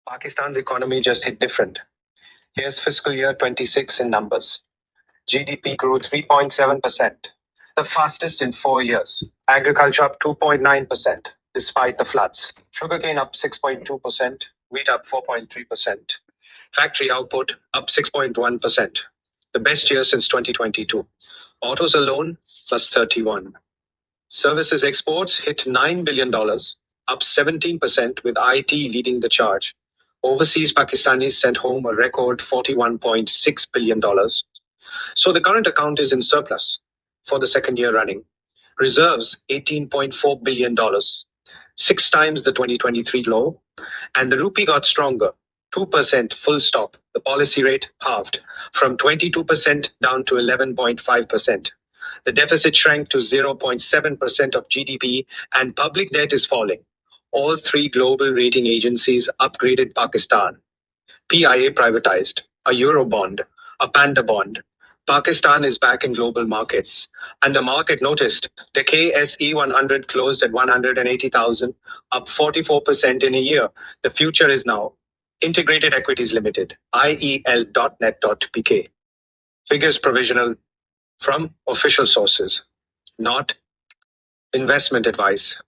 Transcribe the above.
Pakistan's economy just hit different. Here's fiscal year 26 in numbers. GDP grew 3.7%, the fastest in 4 years. Agriculture up 2.9%, despite the floods. Sugarcane up 6.2%, wheat up 4.3%. Factory output up 6.1%, the best year since 2022. Autos alone plus 31. Services exports hit $9 billion, up 17%, with IT leading the charge. Overseas Pakistanis sent home a record $41.6 billion. So the current account is in surplus for the second year running. Reserves $18.4 billion, 6 times the 2023 low. And the rupee got stronger, 2% full stop. The policy rate halved from 22% down to 11.5%. The deficit shrank to 0.7% of GDP, and public debt is falling. All 3 global rating agencies upgraded Pakistan. PIA privatized, a Eurobond, a Panda bond. Pakistan is back in global markets. And the market noticed. The KSE 100 closed at 180,000, up 44% in a year. The future is now. Integrated Equities Limited, IEL.net.pk. Figures provisional from official sources, not investment advice.